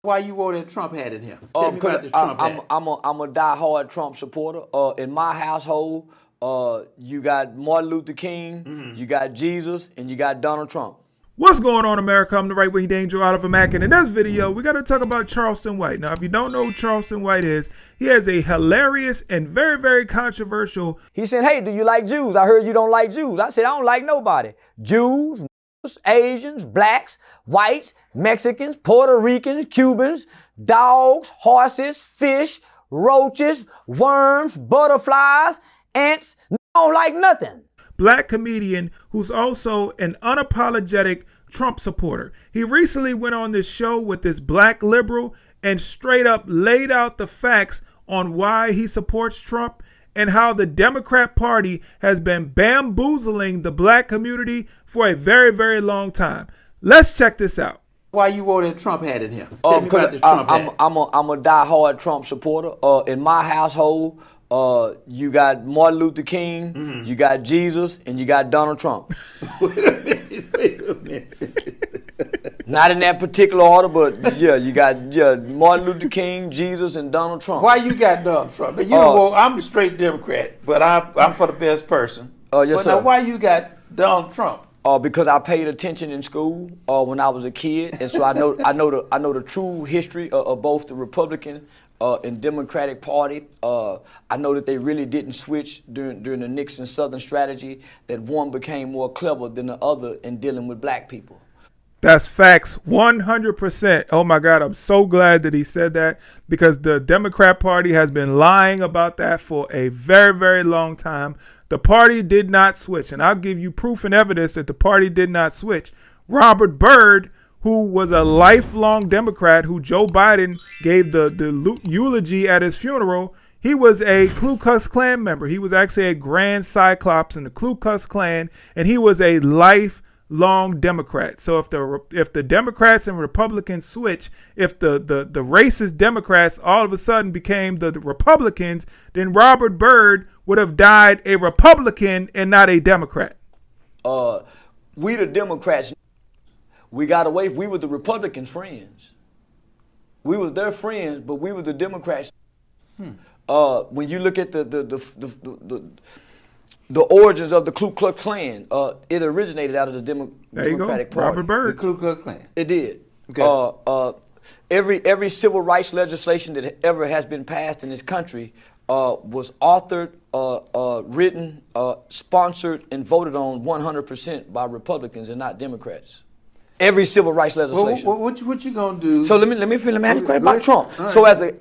Why you wore that Trump hat in here? Tell me about this Trump hat. I'm a die-hard Trump supporter. In my household, you got Martin Luther King, you got Jesus, and you got Donald Trump. What's going on, America? I'm the right-winged angel out of America. And in this video, we got to talk about Charleston White. Now, if you don't know who Charleston White is, he has a hilarious and very, very controversial... He said, hey, do you like Jews? I heard you don't like Jews. I said, I don't like nobody. Jews, Asians, blacks, whites, Mexicans, Puerto Ricans, Cubans, dogs, horses, fish, roaches, worms, butterflies, ants. I don't like nothing. Black comedian who's also an unapologetic Trump supporter. He recently went on this show with this black liberal and straight up laid out the facts on why he supports Trump and how the Democrat Party has been bamboozling the black community for a very, very long time. Let's check this out. Why you wore that Trump hat in here? Tell me about this Trump hat. I'm a die-hard Trump supporter. In my household, you got Martin Luther King, you got Jesus, and you got Donald Trump. Wait a minute. Not in that particular order, but yeah, you got Martin Luther King, Jesus, and Donald Trump. Why you got Donald Trump? You know, well, I'm a straight Democrat, but I'm for the best person. Yes, but sir. now, why you got Donald Trump? Because I paid attention in school when I was a kid, and so I know the true history of both the Republican and Democratic Party. I know that they really didn't switch during the Nixon Southern strategy. That one became more clever than the other in dealing with black people. That's facts, 100%. Oh my God, I'm so glad that he said that because the Democrat Party has been lying about that for a very, very long time. The party did not switch, and I'll give you proof and evidence that the party did not switch. Robert Byrd, who was a lifelong Democrat, who Joe Biden gave the eulogy at his funeral, he was a Ku Klux Klan member. He was actually a Grand Cyclops in the Ku Klux Klan, and he was a lifelong Democrat. So if the Democrats and Republicans switch, if the racist Democrats all of a sudden became the Republicans, then Robert Byrd would have died a Republican and not a Democrat. We the Democrats, we got away. We were the Republicans' friends. We was their friends, but we were the Democrats. When you look at the origins of the Ku Klux Klan, it originated out of the Democratic Party. Robert Byrd. The Ku Klux Klan. It did. Okay. Every civil rights legislation that ever has been passed in this country was authored, written, sponsored, and voted on 100% by Republicans and not Democrats. Every civil rights legislation. Well, what you gonna do? So let me ask you about Trump. Right.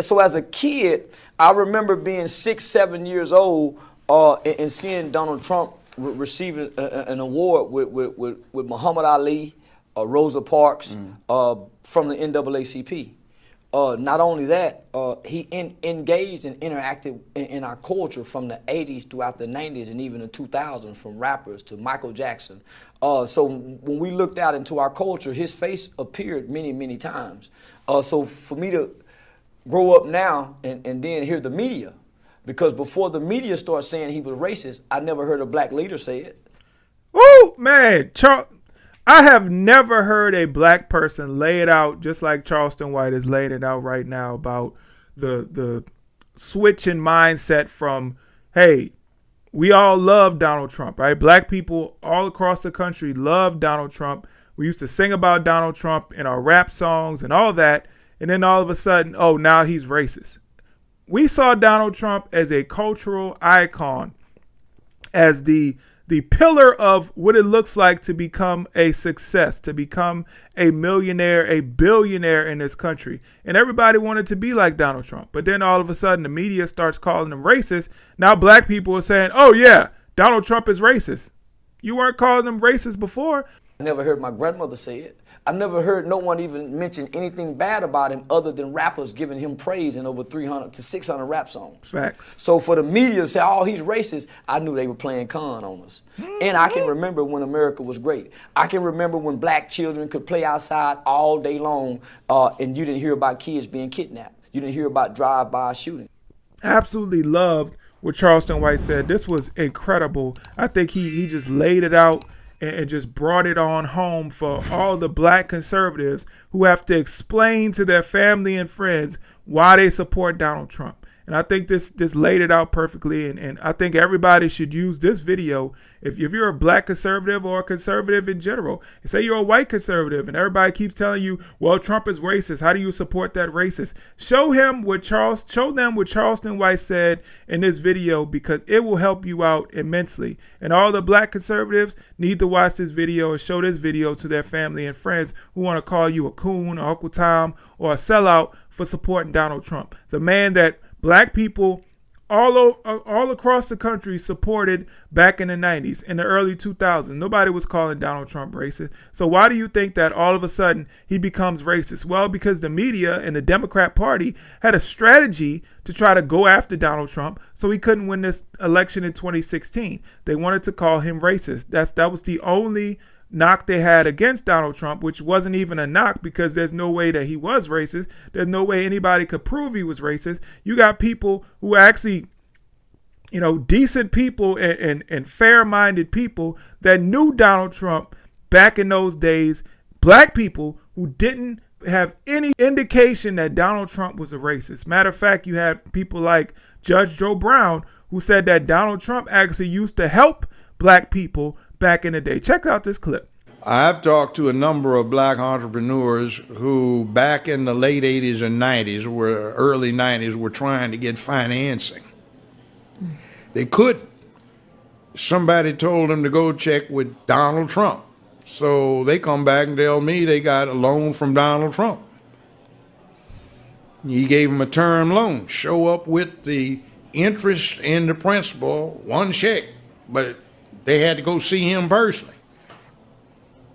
So as a kid, I remember being 6, 7 years old and seeing Donald Trump receiving an award with Muhammad Ali, Rosa Parks from the NAACP. Not only that, he engaged and interacted in our culture from the 80s throughout the 90s and even the 2000s, from rappers to Michael Jackson. So when we looked out into our culture, his face appeared many, many times. So for me to grow up now and then hear the media, because before the media started saying he was racist, I never heard a black leader say it. Oh, man. I have never heard a black person lay it out just like Charleston White is laying it out right now about the switch in mindset from, hey, we all love Donald Trump, right? Black people all across the country love Donald Trump. We used to sing about Donald Trump in our rap songs and all that. And then all of a sudden, oh, now he's racist. We saw Donald Trump as a cultural icon, as the pillar of what it looks like to become a success, to become a millionaire, a billionaire in this country. And everybody wanted to be like Donald Trump. But then all of a sudden the media starts calling him racist. Now black people are saying, oh yeah, Donald Trump is racist. You weren't calling him racist before. I never heard my grandmother say it. I never heard no one even mention anything bad about him other than rappers giving him praise in over 300 to 600 rap songs. Facts. So for the media to say, oh, he's racist, I knew they were playing con on us. And I can remember when America was great. I can remember when black children could play outside all day long and you didn't hear about kids being kidnapped. You didn't hear about drive-by shooting. Absolutely loved what Charleston White said. This was incredible. I think he just laid it out and just brought it on home for all the black conservatives who have to explain to their family and friends why they support Donald Trump. And I think this laid it out perfectly. And I think everybody should use this video if you're a black conservative or a conservative in general. Say you're a white conservative and everybody keeps telling you, well, Trump is racist. How do you support that racist? Show them what Charleston White said in this video, because it will help you out immensely. And all the black conservatives need to watch this video and show this video to their family and friends who want to call you a coon or Uncle Tom or a sellout for supporting Donald Trump, the man that black people all across the country supported back in the 90s, in the early 2000s. Nobody was calling Donald Trump racist. So why do you think that all of a sudden he becomes racist? Well, because the media and the Democrat Party had a strategy to try to go after Donald Trump so he couldn't win this election in 2016. They wanted to call him racist. That was the only knock they had against Donald Trump, which wasn't even a knock, because there's no way that he was racist. There's no way anybody could prove he was racist. You got people who actually, decent people and fair-minded people that knew Donald Trump back in those days, black people who didn't have any indication that Donald Trump was a racist. Matter of fact, you had people like Judge Joe Brown who said that Donald Trump actually used to help black people back in the day. Check out this clip. I've talked to a number of black entrepreneurs who back in the late 80s and 90s, early 90s, were trying to get financing. They couldn't. Somebody told them to go check with Donald Trump. So they come back and tell me they got a loan from Donald Trump. He gave them a term loan. Show up with the interest and the principal, one check, but they had to go see him personally.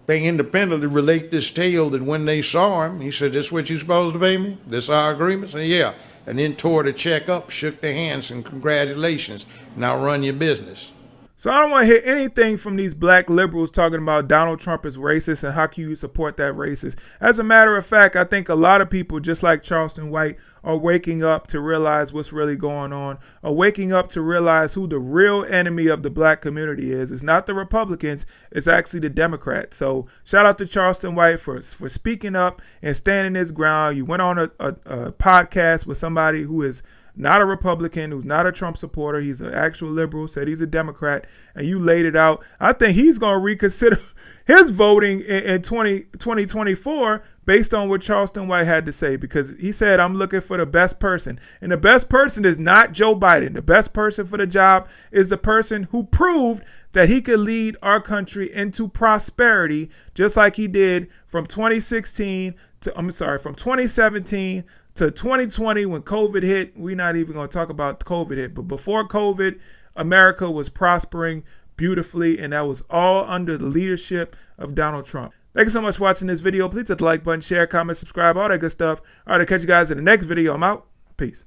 They independently relate this tale that when they saw him, he said, "This what you supposed to pay me? This our agreement?" I said, "Yeah." And then tore the check up, shook their hands, and congratulations. Now run your business. So I don't want to hear anything from these black liberals talking about Donald Trump is racist and how can you support that racist. As a matter of fact, I think a lot of people, just like Charleston White, are waking up to realize what's really going on, are waking up to realize who the real enemy of the black community is. It's not the Republicans, it's actually the Democrats. So shout out to Charleston White for speaking up and standing his ground. You went on a podcast with somebody who is not a Republican, who's not a Trump supporter. He's an actual liberal, said he's a Democrat, and you laid it out. I think he's going to reconsider his voting in 2024 based on what Charleston White had to say, because he said, I'm looking for the best person. And the best person is not Joe Biden. The best person for the job is the person who proved that he could lead our country into prosperity, just like he did from 2017 to 2020 when COVID hit. We're not even going to talk about COVID hit, but before COVID, America was prospering beautifully, and that was all under the leadership of Donald Trump. Thank you so much for watching this video. Please hit the like button, share, comment, subscribe, all that good stuff. All right, I'll catch you guys in the next video. I'm out. Peace.